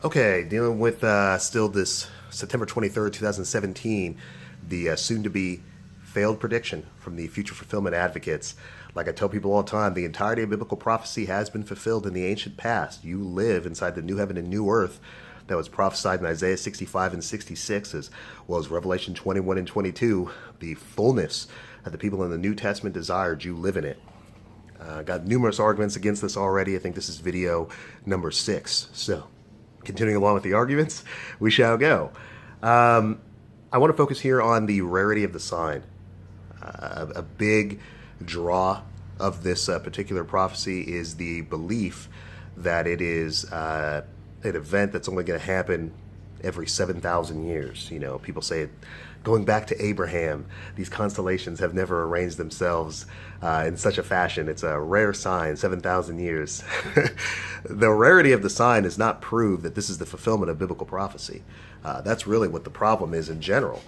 Okay, dealing with still this September 23rd, 2017, the soon-to-be failed prediction from the future fulfillment advocates. Like I tell people all the time, the entirety of biblical prophecy has been fulfilled in the ancient past. You live inside the new heaven and new earth that was prophesied in Isaiah 65 and 66, as well as Revelation 21 and 22. The fullness that the people in the New Testament desired, you live in it. Got numerous arguments against this already. I think this is video number 6. So, continuing along with the arguments, we shall go. I want to focus here on the rarity of the sign. A big draw of this particular prophecy is the belief that it is an event that's only going to happen every 7,000 years. You know, people say going back to Abraham, these constellations have never arranged themselves in such a fashion. It's a rare sign, 7,000 years. The rarity of the sign does not prove that this is the fulfillment of biblical prophecy. That's really what the problem is in general.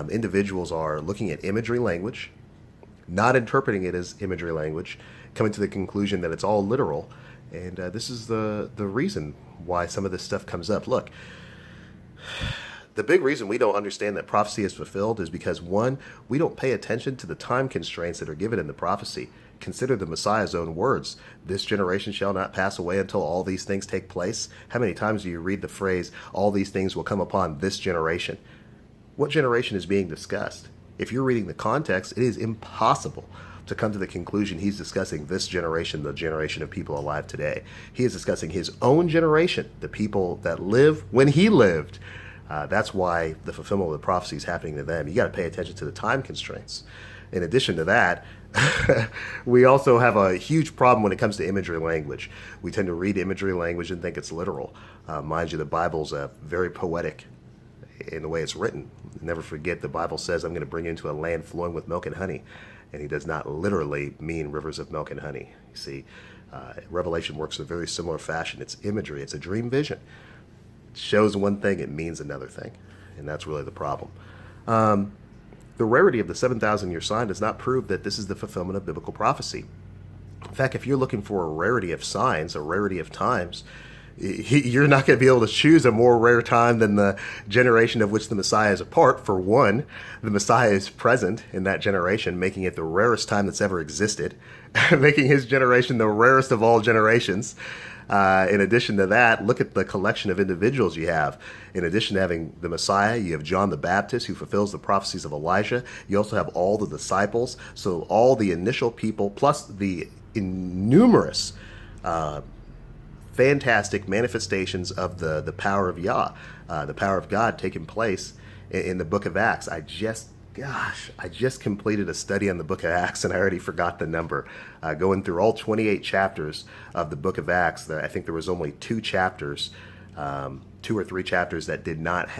Individuals are looking at imagery language, not interpreting it as imagery language, coming to the conclusion that it's all literal. And this is the reason why some of this stuff comes up. Look, the big reason we don't understand that prophecy is fulfilled is because, one, we don't pay attention to the time constraints that are given in the prophecy. Consider the Messiah's own words. This generation shall not pass away until all these things take place. How many times do you read the phrase, all these things will come upon this generation? What generation is being discussed? If you're reading the context, it is impossible to come to the conclusion he's discussing this generation, the generation of people alive today. He is discussing his own generation, the people that live when he lived. That's why the fulfillment of the prophecy is happening to them. You got to pay attention to the time constraints. In addition to that, we also have a huge problem when it comes to imagery language. We tend to read imagery language and think it's literal. Mind you, the Bible's very poetic in the way it's written. Never forget, the Bible says, I'm going to bring you into a land flowing with milk and honey. And he does not literally mean rivers of milk and honey. You see, Revelation works in a very similar fashion. It's imagery. It's a dream vision. It shows one thing, it means another thing. And that's really the problem. The rarity of the 7,000-year sign does not prove that this is the fulfillment of biblical prophecy. In fact, if you're looking for a rarity of signs, a rarity of times, you're not going to be able to choose a more rare time than the generation of which the Messiah is a part. For one, the Messiah is present in that generation, making it the rarest time that's ever existed, making his generation the rarest of all generations. In addition to that, look at the collection of individuals you have. In addition to having the Messiah, you have John the Baptist, who fulfills the prophecies of Elijah. You also have all the disciples. So all the initial people, plus the numerous fantastic manifestations of the power of Yah, the power of God taking place in the book of Acts. I just completed a study on the book of Acts, and I already forgot the number. Going through all 28 chapters of the book of Acts, I think there was only 2 chapters, 2 or 3 chapters that did not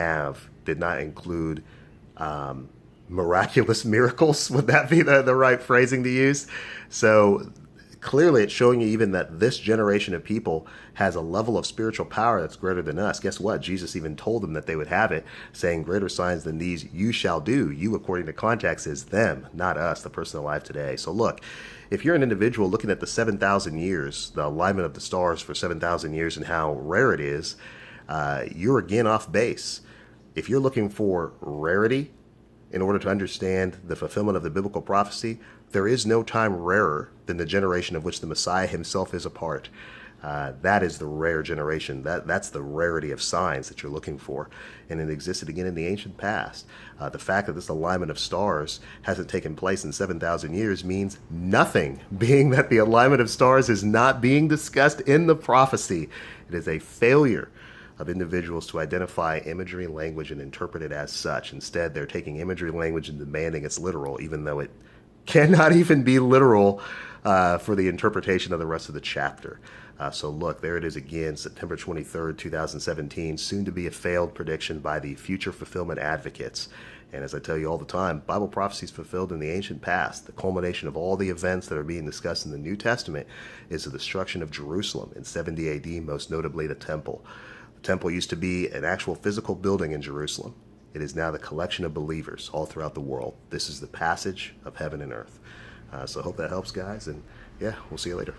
include miraculous miracles. Would that be the right phrasing to use? So clearly, it's showing you even that this generation of people has a level of spiritual power that's greater than us. Guess what? Jesus even told them that they would have it, saying, greater signs than these you shall do. You, according to context, is them, not us, the person alive today. So look, if you're an individual looking at the 7,000 years, the alignment of the stars for 7,000 years and how rare it is, you're again off base. If you're looking for rarity in order to understand the fulfillment of the biblical prophecy, there is no time rarer than the generation of which the Messiah himself is a part. That is the rare generation. That's the rarity of signs that you're looking for. And it existed again in the ancient past. The fact that this alignment of stars hasn't taken place in 7,000 years means nothing, being that the alignment of stars is not being discussed in the prophecy. It is a failure of individuals to identify imagery language and interpret it as such. Instead, they're taking imagery language and demanding it's literal, even though it cannot even be literal for the interpretation of the rest of the chapter. So look, there it is again, September 23rd, 2017, soon to be a failed prediction by the future fulfillment advocates. And as I tell you all the time, Bible prophecy is fulfilled in the ancient past. The culmination of all the events that are being discussed in the New Testament is the destruction of Jerusalem in 70 AD, most notably the temple. The temple used to be an actual physical building in Jerusalem. It is now the collection of believers all throughout the world. This is the passage of heaven and earth. So I hope that helps, guys. And yeah, we'll see you later.